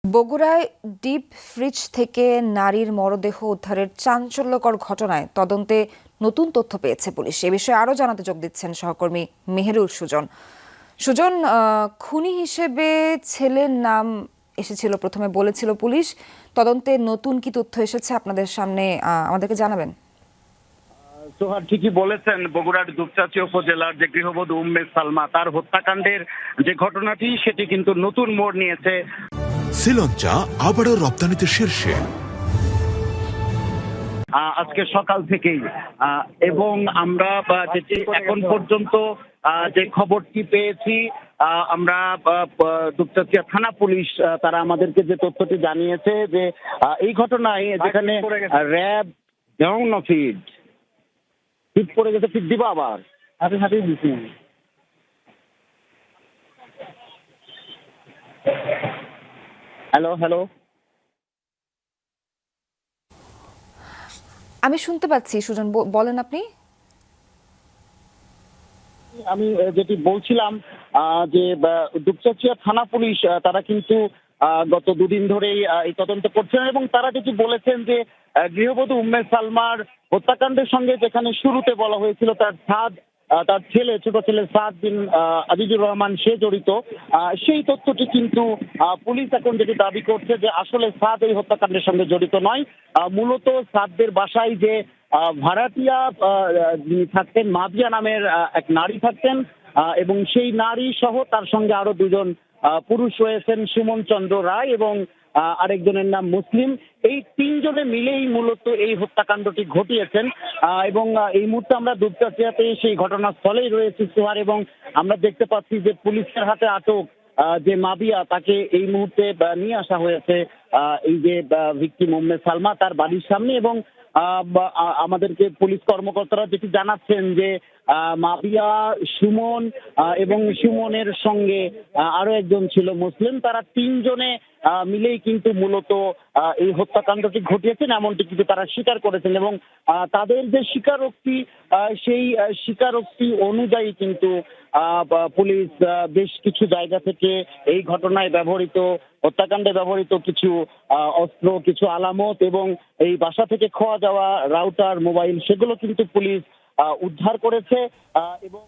বগুড়ায় deep fridge থেকে নারীর মরদেহ উদ্ধারের চাঞ্চল্যকর ঘটনায় তদন্তে নতুন তথ্য পেয়েছে পুলিশ। এ বিষয়ে আরও জানাতে যোগ দিচ্ছেন সহকর্মী মেহেরুল সুজন। সুজন, খুনি হিসেবে ছেলের নাম এসেছিল, প্রথমে বলেছিল পুলিশ। তদন্তে নতুন কি তথ্য এসেছে আপনাদের সামনে, আমাদেরকে জানাবেন। সোহার ঠিকই বলেছেন, বগুড়ার দুপচাঁচিয়া উপজেলার যে গৃহবধূ উম্মে সালমা তার হত্যাকাণ্ডের যে ঘটনাটি সেটি কিন্তু নতুন মোড় নিয়েছে। শ্রীলঙ্কা আবারও রপ্তানিতে শীর্ষে আজকে সকাল থেকেই এবং আমরা যেটি এখন পর্যন্ত যে খবরটি পেয়েছি, আমরা দুপচাঁচিয়া থানা পুলিশ তারা আমাদেরকে যে তথ্যটি জানিয়েছে যে এই ঘটনায় যেখানে র্যাব ফিট পড়ে গেছে, ফিট দিবা আবার হাতে হাতে দিচ্ছি। হ্যালো হ্যালো আমি শুনতে পাচ্ছি সুজন, বলেন আপনি। আমি যেটি বলছিলাম যে দুপচাঁচিয়া থানা পুলিশ তারা কিন্তু গত দুদিন ধরেই এই তদন্ত করছেন এবং তারা যেটি বলেছেন যে গৃহবধূ উম্মে সালমার হত্যাকাণ্ডের সঙ্গে যেখানে শুরুতে বলা হয়েছিল তার ছেলে, ছোট ছেলে সাদ বিন আজিজুর রহমান সে জড়িত, সেই তথ্যটি কিন্তু পুলিশ এখন যেটি দাবি করছে যে আসলে সাদ এই হত্যাকাণ্ডের সঙ্গে জড়িত নয়। মূলত সাদদের বাসায় যে ভাড়াটিয়া যিনি থাকতেন, মাবিয়া নামের এক নারী থাকতেন এবং সেই নারী সহ তার সঙ্গে আরো দুজন পুরুষ রয়েছেন, সুমন চন্দ্র রায় এবং আরেকজনের নাম মুসলিম। এই তিনজনে মিলেই মূলত এই হত্যাকাণ্ডটি ঘটিয়েছেন এবং এই মুহূর্তে আমরা দুপচাঁচিয়াতে সেই ঘটনাস্থলেই রয়েছি সোহার, এবং আমরা দেখতে পাচ্ছি যে পুলিশের হাতে আটক যে মাবিয়া তাকে এই মুহূর্তে নিয়ে আসা হয়েছে এই যে ভিকটিম উম্মে সালমা তার বাড়ির সামনে। এবং আমাদেরকে পুলিশ কর্মকর্তারা যেটি জানাচ্ছেন যে মাবিয়া, সুমন এবং সুমনের সঙ্গে আরো একজন ছিল মুসলিম, তারা তিনজনে মিলেই কিন্তু মূলত এই হত্যাকাণ্ডটি ঘটিয়েছেন এমনটি কিন্তু তারা স্বীকার করেছেন এবং তাদের যে স্বীকারোক্তি সেই স্বীকারোক্তি অনুযায়ী কিন্তু পুলিশ বেশ কিছু জায়গা থেকে এই ঘটনায় ব্যবহৃত, হত্যাকাণ্ডে ব্যবহৃত কিছু অস্ত্র, কিছু আলামত এবং এই বাসা থেকে খোয়া যাওয়া রাউটার, মোবাইল, সেগুলো কিন্তু পুলিশ উদ্ধার করেছে এবং